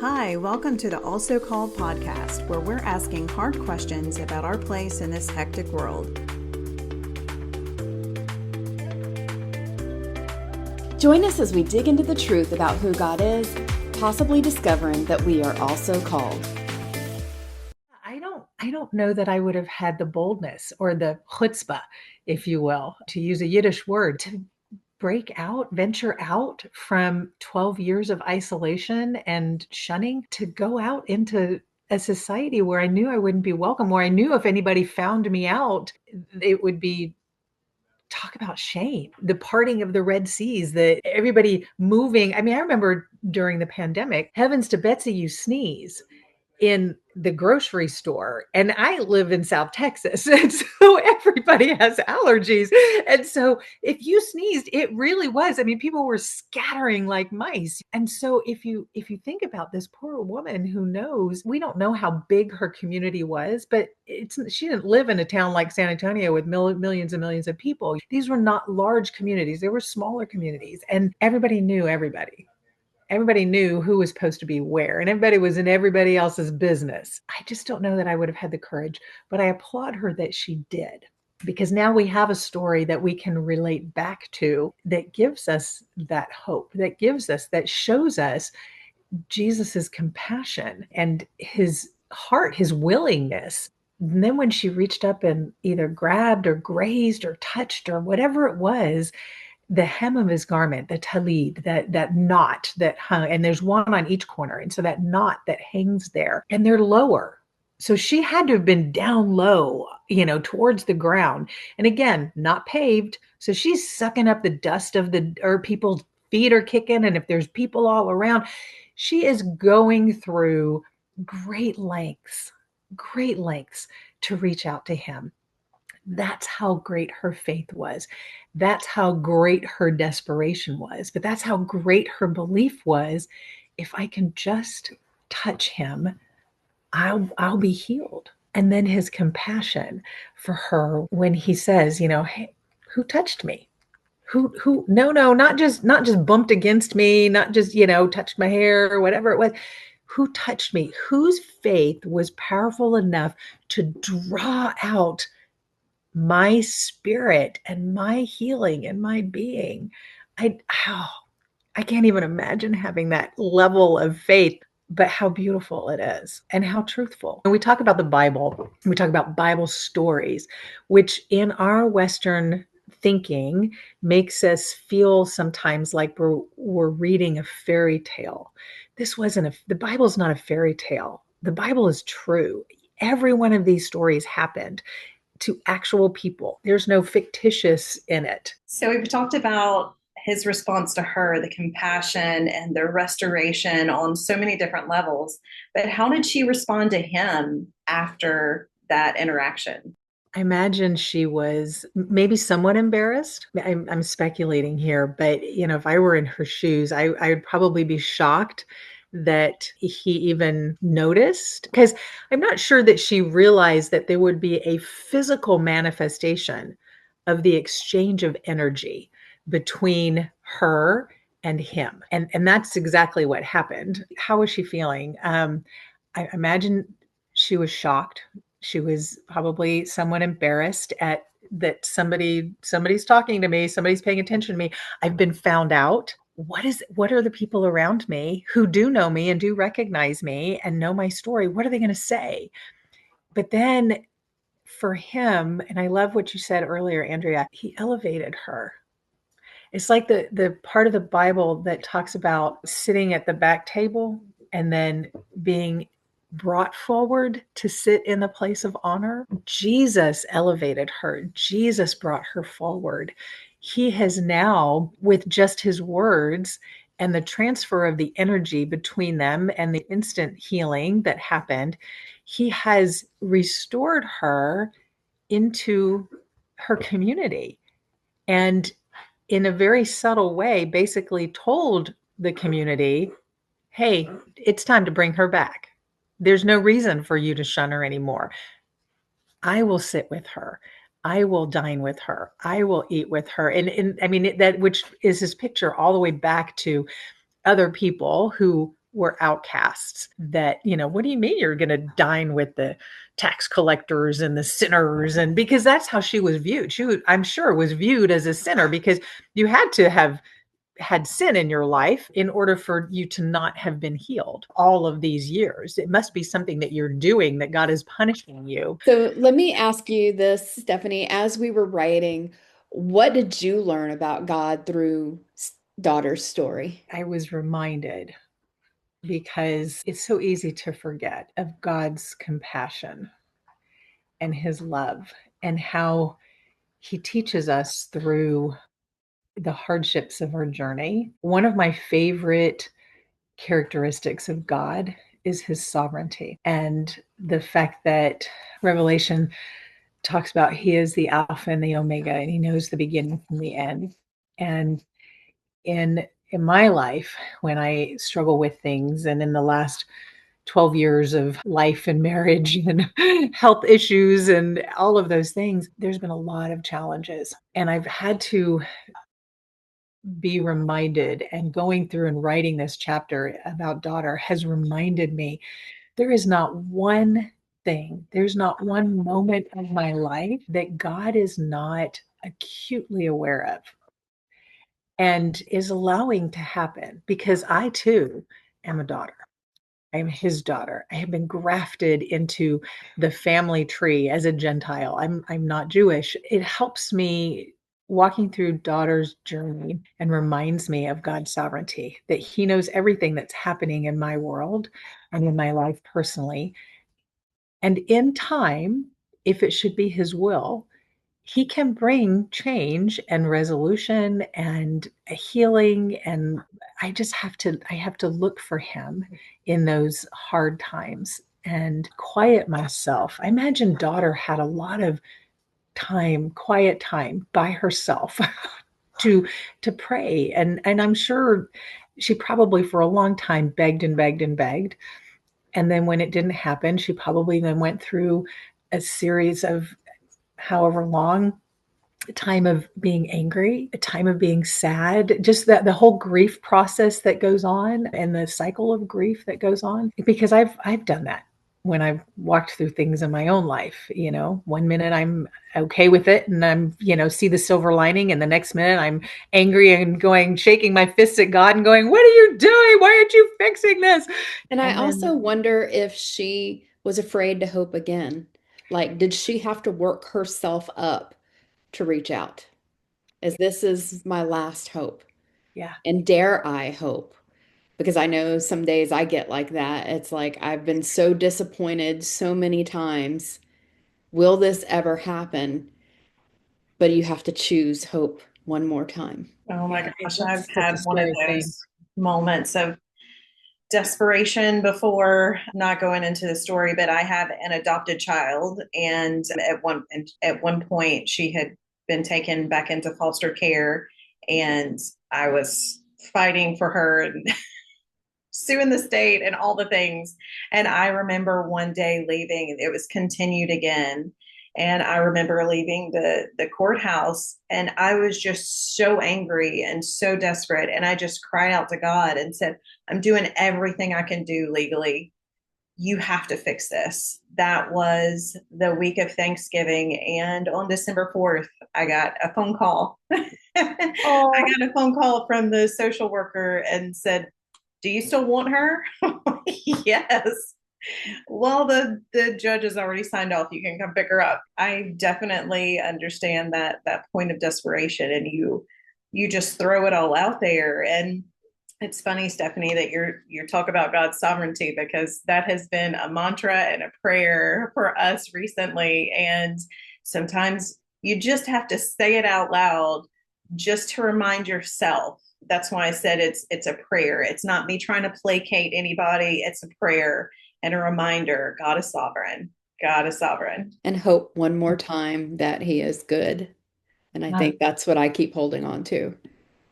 Hi, welcome to the Also Called podcast, where we're asking hard questions about our place in this hectic world. Join us as we dig into the truth about who God is, possibly discovering that we are also called. I don't know that I would have had the boldness or the chutzpah, if you will, to use a Yiddish word, to venture out from 12 years of isolation and shunning to go out into a society where I knew I wouldn't be welcome, where I knew if anybody found me out, it would be talk about shame, the parting of the Red Seas, the everybody moving. I mean, I remember during the pandemic, heavens to Betsy, you sneeze in the grocery store, and I live in South Texas, and so everybody has allergies, and so if you sneezed, it really was, I mean, people were scattering like mice. And so if you think about this poor woman who knows, we don't know how big her community was, but she didn't live in a town like San Antonio with millions and millions of people. These were not large communities, they were smaller communities, and everybody knew everybody. Everybody knew who was supposed to be where, and everybody was in everybody else's business. I just don't know that I would have had the courage, but I applaud her that she did, because now we have a story that we can relate back to that gives us that hope, that shows us Jesus's compassion and his heart, his willingness. And then when she reached up and either grabbed or grazed or touched or whatever it was, the hem of his garment, the talid, that knot that hung, and there's one on each corner. And so that knot that hangs there, and they're lower. So she had to have been down low, towards the ground. And again, not paved. So she's sucking up the dust or people's feet are kicking. And if there's people all around, she is going through great lengths to reach out to him. That's how great her faith was. That's how great her desperation was. But that's how great her belief was. If I can just touch him, I'll be healed. And then his compassion for her when he says, hey, who touched me? Who, no, not just bumped against me, not just, touched my hair or whatever it was. Who touched me? Whose faith was powerful enough to draw out my spirit and my healing and my being? I can't even imagine having that level of faith, but how beautiful it is and how truthful. And we talk about the Bible, we talk about Bible stories, which in our Western thinking makes us feel sometimes like we're reading a fairy tale. The Bible's not a fairy tale. The Bible is true. Every one of these stories happened to actual people. There's no fictitious in it. So we've talked about his response to her, the compassion and the restoration on so many different levels. But how did she respond to him after that interaction? I imagine she was maybe somewhat embarrassed. I'm speculating here, but if I were in her shoes, I would probably be shocked that he even noticed, because I'm not sure that she realized that there would be a physical manifestation of the exchange of energy between her and him. And that's exactly what happened. How was she feeling? I imagine she was shocked. She was probably somewhat embarrassed at that somebody's talking to me, somebody's paying attention to me. I've been found out. What are the people around me who do know me and do recognize me and know my story? What are they going to say? But then for him, and I love what you said earlier, Andrea, he elevated her. It's like the part of the Bible that talks about sitting at the back table and then being brought forward to sit in the place of honor. Jesus elevated her. Jesus brought her forward. He has now, with just his words and the transfer of the energy between them and the instant healing that happened, he has restored her into her community. And in a very subtle way, basically told the community, hey, it's time to bring her back. There's no reason for you to shun her anymore. I will sit with her. I will dine with her. I will eat with her. And I mean, that which is his picture all the way back to other people who were outcasts. That, what do you mean you're going to dine with the tax collectors and the sinners? And because that's how she was viewed. I'm sure, was viewed as a sinner, because you had to have had sin in your life in order for you to not have been healed all of these years. It must be something that you're doing that God is punishing you. So let me ask you this, Stephanie, as we were writing, what did you learn about God through daughter's story? I was reminded, because it's so easy to forget, of God's compassion and his love, and how he teaches us through the hardships of our journey. One of my favorite characteristics of God is his sovereignty, and the fact that Revelation talks about he is the Alpha and the Omega, and he knows the beginning from the end. And in my life, when I struggle with things, and in the last 12 years of life and marriage and health issues and all of those things, there's been a lot of challenges. And I've had to be reminded, and going through and writing this chapter about daughter has reminded me, there is not one thing, there's not one moment of my life that God is not acutely aware of and is allowing to happen, because I too am a daughter. I am his daughter. I have been grafted into the family tree as a Gentile. I'm not Jewish. It helps me, walking through daughter's journey, and reminds me of God's sovereignty, that he knows everything that's happening in my world and in my life personally. And in time, if it should be his will, he can bring change and resolution and a healing. And I have to look for him in those hard times and quiet myself. I imagine daughter had a lot of time, quiet time by herself to pray. And I'm sure she probably for a long time begged and begged and begged. And then when it didn't happen, she probably then went through a series of however long, a time of being angry, a time of being sad, just that the whole grief process that goes on, and the cycle of grief that goes on. Because I've done that when I've walked through things in my own life. One minute I'm okay with it and I'm, see the silver lining, and the next minute I'm angry and shaking my fists at God and going, what are you doing? Why aren't you fixing this? And I And also then, wonder if she was afraid to hope again. Like, did she have to work herself up to reach out? As this is my last hope. yeah. And dare I hope? Because I know some days I get like that. It's like I've been so disappointed so many times. Will this ever happen? But you have to choose hope one more time. Oh my Yeah, gosh, I've that's such a had one of scary thing. those moments of desperation before. Not going into the story, but I have an adopted child, and at one point she had been taken back into foster care, and I was fighting for her and suing the state and all the things. And I remember one day leaving, it was continued again. And I remember leaving the courthouse, and I was just so angry and so desperate. And I just cried out to God and said, I'm doing everything I can do legally. You have to fix this. That was the week of Thanksgiving. And on December 4th, I got a phone call. I Oh, got a phone call from the social worker and said, do you still want her? Yes. Well, the judge has already signed off. You can come pick her up. I definitely understand that point of desperation, and you just throw it all out there. And it's funny, Stephanie, that you're talk about God's sovereignty, because that has been a mantra and a prayer for us recently. And sometimes you just have to say it out loud just to remind yourself. That's why I said it's a prayer. It's not me trying to placate anybody. It's a prayer and a reminder. God is sovereign. God is sovereign. And hope one more time that he is good. And I think that's what I keep holding on to.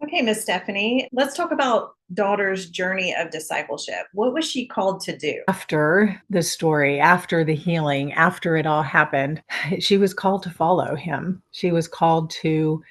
Okay, Miss Stephanie, let's talk about daughter's journey of discipleship. What was she called to do? after the story, after the healing, after it all happened, she was called to follow him. She was called to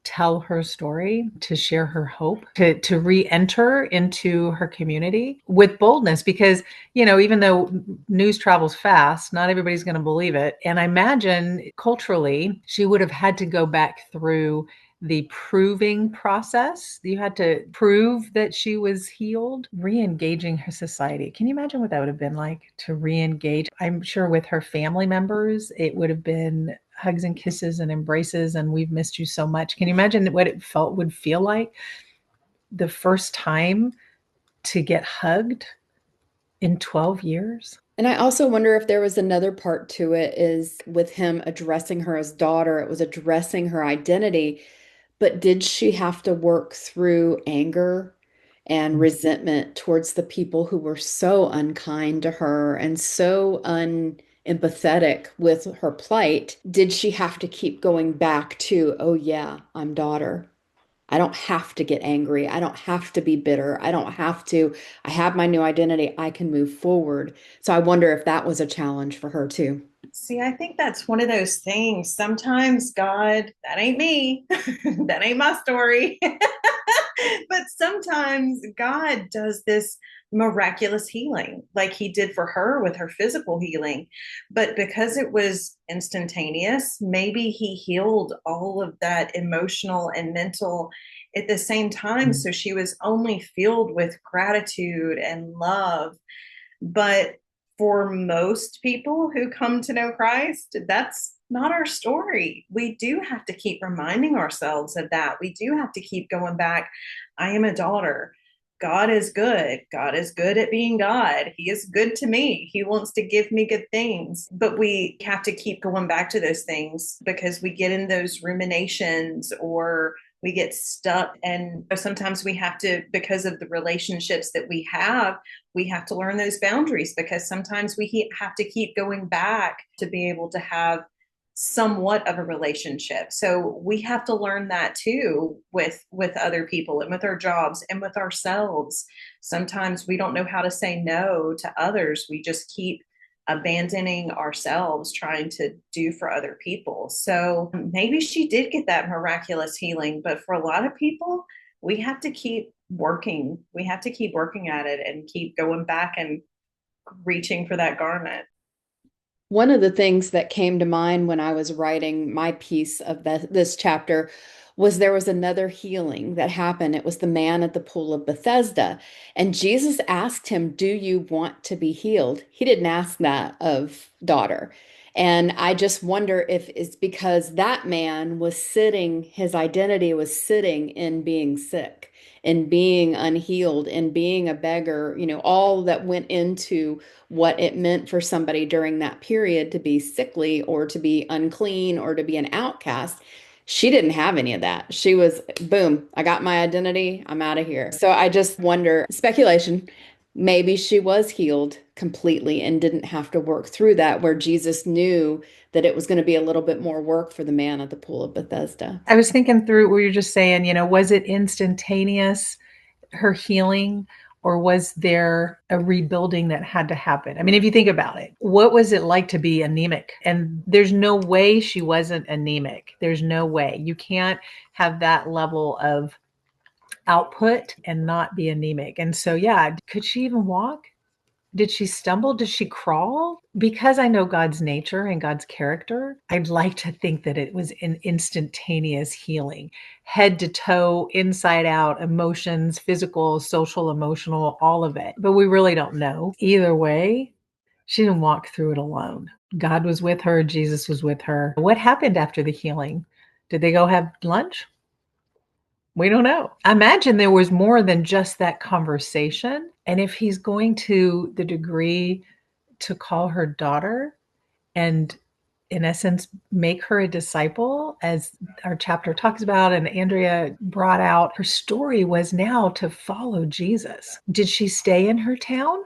tell her story, to share her hope, to re-enter into her community with boldness, because, even though news travels fast, not everybody's going to believe it. And I imagine culturally, she would have had to go back through the proving process. You had to prove that she was healed, re-engaging her society. Can you imagine what that would have been like to re-engage? I'm sure with her family members, it would have been hugs and kisses and embraces and we've missed you so much. Can you imagine what it would feel like the first time to get hugged in 12 years? And I also wonder if there was another part to it, is with him addressing her as daughter, it was addressing her identity. But did she have to work through anger and resentment towards the people who were so unkind to her and so unempathetic with her plight? Did she have to keep going back to, oh yeah, I'm daughter. I don't have to get angry. I don't have to be bitter. I have my new identity. I can move forward. So I wonder if that was a challenge for her too. See, I think that's one of those things. Sometimes God, that ain't me. That ain't my story. But sometimes God does this miraculous healing, like he did for her with her physical healing. But because it was instantaneous, maybe he healed all of that emotional and mental at the same time. So she was only filled with gratitude and love. But for most people who come to know Christ, that's not our story. We do have to keep reminding ourselves of that. We do have to keep going back. I am a daughter. God is good. God is good at being God. He is good to me. He wants to give me good things. But we have to keep going back to those things because we get in those ruminations or we get stuck. And sometimes we have to, because of the relationships that we have to learn those boundaries, because sometimes we have to keep going back to be able to have somewhat of a relationship. So we have to learn that too with other people and with our jobs and with ourselves. Sometimes we don't know how to say no to others. We just keep abandoning ourselves trying to do for other people. So maybe she did get that miraculous healing, but for a lot of people, we have to keep working. We have to keep working at it and keep going back and reaching for that garment. One of the things that came to mind when I was writing my piece of this chapter was there was another healing that happened. It was the man at the pool of Bethesda. And Jesus asked him, do you want to be healed? He didn't ask that of daughter. And I just wonder if it's because that man was sitting, his identity was sitting in being sick, in being unhealed, in being a beggar, all that went into what it meant for somebody during that period to be sickly or to be unclean or to be an outcast. She didn't have any of that. She was, boom, I got my identity, I'm out of here. So I just wonder, speculation, maybe she was healed completely and didn't have to work through that, where Jesus knew that it was going to be a little bit more work for the man at the pool of Bethesda. I was thinking through what you're just saying, was it instantaneous, her healing, or was there a rebuilding that had to happen? I mean, if you think about it, what was it like to be anemic? And there's no way she wasn't anemic. There's no way. You can't have that level of output and not be anemic. And so, yeah, could she even walk? Did she stumble? Did she crawl? Because I know God's nature and God's character, I'd like to think that it was an instantaneous healing, head to toe, inside out, emotions, physical, social, emotional, all of it. But we really don't know. Either way, she didn't walk through it alone. God was with her. Jesus was with her. What happened after the healing? Did they go have lunch? We don't know. I imagine there was more than just that conversation. And if he's going to the degree to call her daughter and, in essence, make her a disciple, as our chapter talks about and Andrea brought out, her story was now to follow Jesus. Did she stay in her town?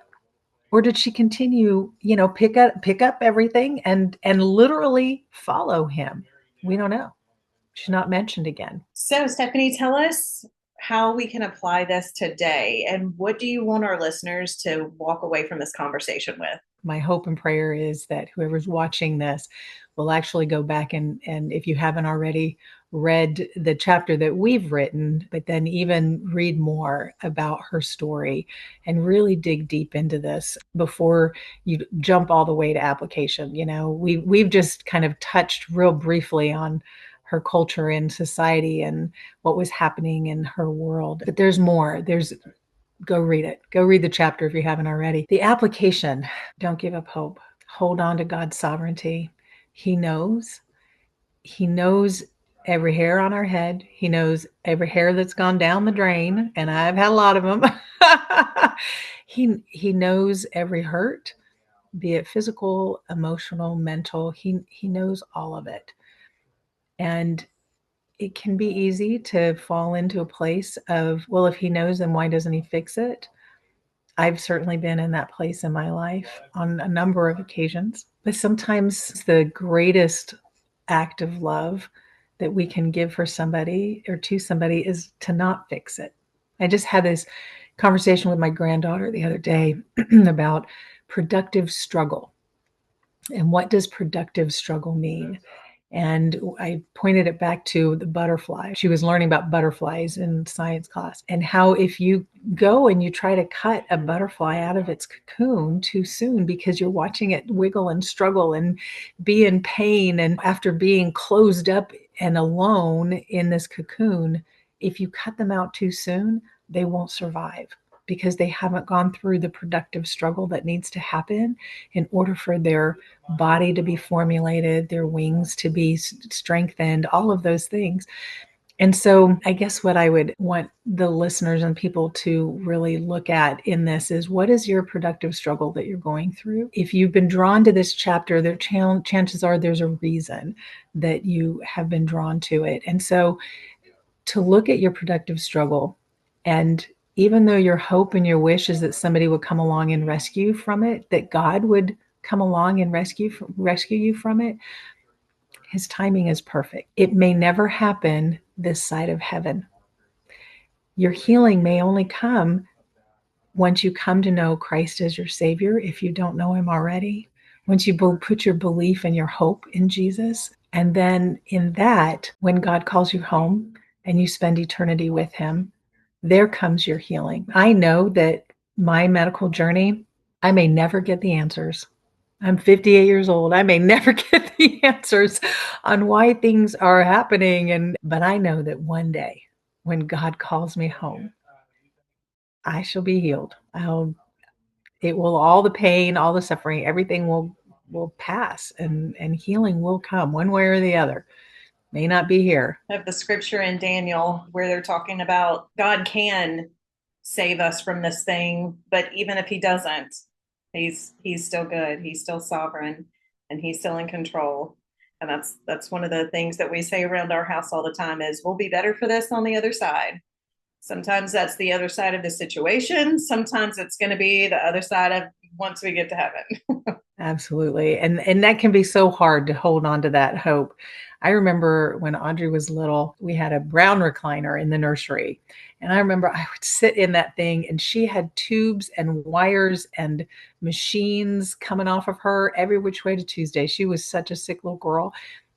Or did she continue, pick up everything and literally follow him? We don't know. She's not mentioned again. So, Stephanie, tell us how we can apply this today, and what do you want our listeners to walk away from this conversation with? My hope and prayer is that whoever's watching this will actually go back and if you haven't already, read the chapter that we've written, but then even read more about her story and really dig deep into this before you jump all the way to application. We've just kind of touched real briefly on her culture and society and what was happening in her world. But there's more. Go read it. Go read the chapter if you haven't already. The application: don't give up hope. Hold on to God's sovereignty. He knows. He knows every hair on our head. He knows every hair that's gone down the drain, and I've had a lot of them. He knows every hurt, be it physical, emotional, mental. He knows all of it. And it can be easy to fall into a place of, well, if he knows, then why doesn't he fix it? I've certainly been in that place in my life on a number of occasions. But sometimes the greatest act of love that we can give for somebody or to somebody is to not fix it. I just had this conversation with my granddaughter the other day about productive struggle. And what does productive struggle mean? And I pointed it back to the butterfly. She was learning about butterflies in science class, and how if you go and you try to cut a butterfly out of its cocoon too soon because you're watching it wiggle and struggle and be in pain, and after being closed up and alone in this cocoon, if you cut them out too soon, they won't survive because they haven't gone through the productive struggle that needs to happen in order for their body to be formulated, their wings to be strengthened, all of those things. And so I guess what I would want the listeners and people to really look at in this is, what is your productive struggle that you're going through? If you've been drawn to this chapter, the chances are there's a reason that you have been drawn to it. And so to look at your productive struggle, and even though your hope and your wish is that somebody would come along and rescue from it, that God would come along and rescue you from it, his timing is perfect. It may never happen this side of heaven. Your healing may only come once you come to know Christ as your Savior, if you don't know him already. Once you put your belief and your hope in Jesus. And then in that, when God calls you home and you spend eternity with him, there comes your healing. I know that my medical journey, I may never get the answers. I'm 58 years old. I may never get the answers on why things are happening. But I know that one day when God calls me home, I shall be healed. All the pain, all the suffering, everything will pass, and healing will come one way or the other. May not be here. I have the scripture in Daniel where they're talking about God can save us from this thing, but even if he doesn't, he's still good. He's still sovereign, and he's still in control. And that's one of the things that we say around our house all the time is, we'll be better for this on the other side. Sometimes that's the other side of the situation. Sometimes it's going to be the other side of once we get to heaven. Absolutely. And that can be so hard to hold on to that hope. I remember when Audrey was little, we had a brown recliner in the nursery. And I remember I would sit in that thing, and she had tubes and wires and machines coming off of her every which way to Tuesday. She was such a sick little girl.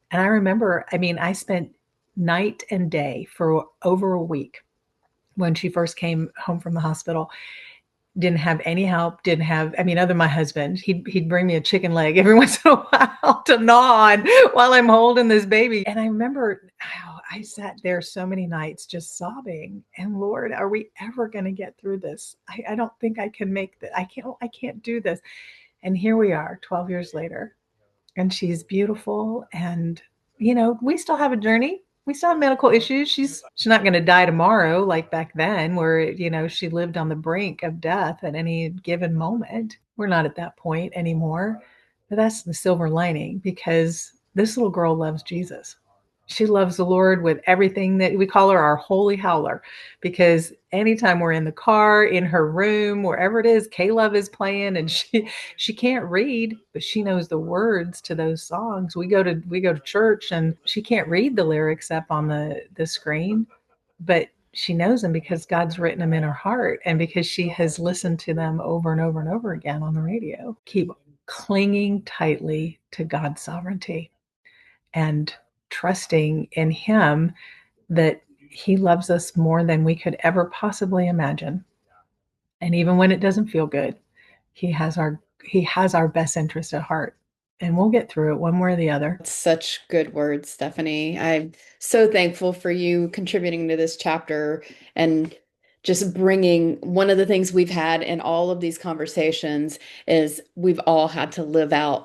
And I remember, I spent night and day for over a week when she first came home from the hospital. Didn't have any help, other than my husband. He'd bring me a chicken leg every once in a while to gnaw on while I'm holding this baby. And I remember how I sat there so many nights just sobbing, and Lord, are we ever going to get through this? I don't think I can make that. I can't do this. And here we are 12 years later, and she's beautiful. And, we still have a journey. We still have medical issues. She's not going to die tomorrow like back then, where, she lived on the brink of death at any given moment. We're not at that point anymore. But that's the silver lining, because this little girl loves Jesus. She loves the Lord with everything. That we call her our holy howler, because anytime we're in the car, in her room, wherever it is, K-Love is playing, and she can't read, but she knows the words to those songs. We go to church, and she can't read the lyrics up on the screen, but she knows them because God's written them in her heart, and because she has listened to them over and over and over again on the radio. Keep clinging tightly to God's sovereignty, and trusting in Him that He loves us more than we could ever possibly imagine. And even when it doesn't feel good, He has our best interest at heart. And we'll get through it one way or the other. Such good words, Stephanie. I'm so thankful for you contributing to this chapter and just bringing one of the things we've had in all of these conversations is we've all had to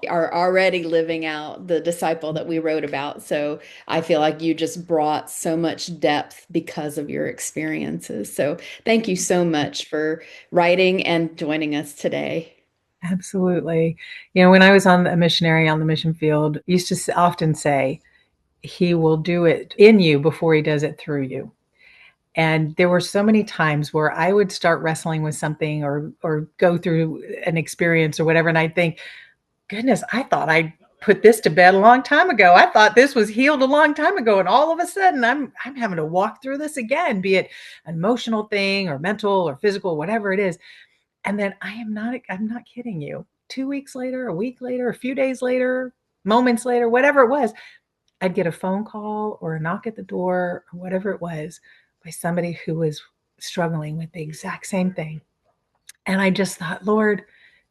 are already living out the disciple that we wrote about. So I feel like you just brought so much depth because of your experiences. So thank you so much for writing and joining us today. Absolutely. When I was a missionary on the mission field, I used to often say, He will do it in you before He does it through you. And there were so many times where I would start wrestling with something or go through an experience or whatever. And I'd think, goodness, I thought I put this to bed a long time ago. I thought this was healed a long time ago. And all of a sudden I'm having to walk through this again, be it an emotional thing or mental or physical, whatever it is. And then I'm not kidding you. 2 weeks later, a week later, a few days later, moments later, whatever it was, I'd get a phone call or a knock at the door or whatever it was by somebody who was struggling with the exact same thing. And I just thought, Lord,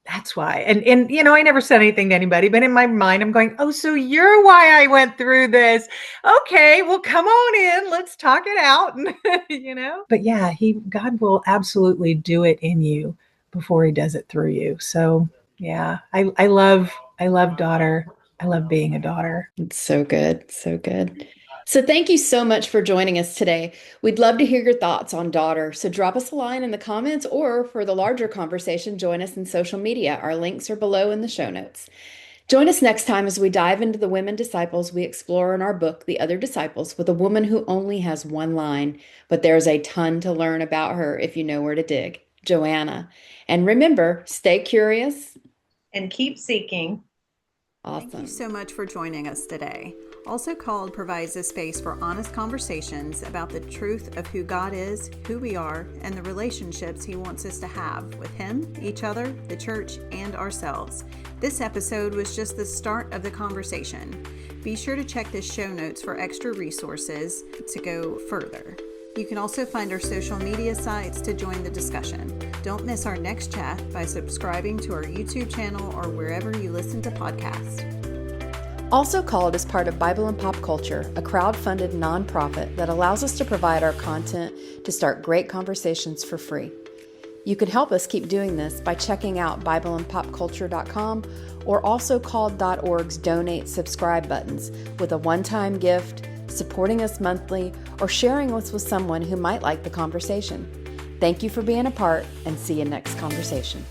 that's why. And I never said anything to anybody, but in my mind, I'm going, oh, so you're why I went through this. Okay, well, come on in. Let's talk it out. But yeah, God will absolutely do it in you before He does it through you. So yeah, I love daughter. I love being a daughter. It's so good. So good. So thank you so much for joining us today. We'd love to hear your thoughts on daughter. So drop us a line in the comments, or for the larger conversation, join us in social media. Our links are below in the show notes. Join us next time as we dive into the women disciples we explore in our book, The Other Disciples, with a woman who only has one line, but there's a ton to learn about her if you know where to dig, Joanna. And remember, stay curious and keep seeking. Awesome. Thank you so much for joining us today. Also Called provides a space for honest conversations about the truth of who God is, who we are, and the relationships He wants us to have with Him, each other, the church, and ourselves. This episode was just the start of the conversation. Be sure to check the show notes for extra resources to go further. You can also find our social media sites to join the discussion. Don't miss our next chat by subscribing to our YouTube channel or wherever you listen to podcasts. Also Called is part of Bible and Pop Culture, a crowd-funded nonprofit that allows us to provide our content to start great conversations for free. You can help us keep doing this by checking out BibleandPopCulture.com or AlsoCalled.org's donate subscribe buttons with a one-time gift, supporting us monthly, or sharing us with someone who might like the conversation. Thank you for being a part, and see you next conversation.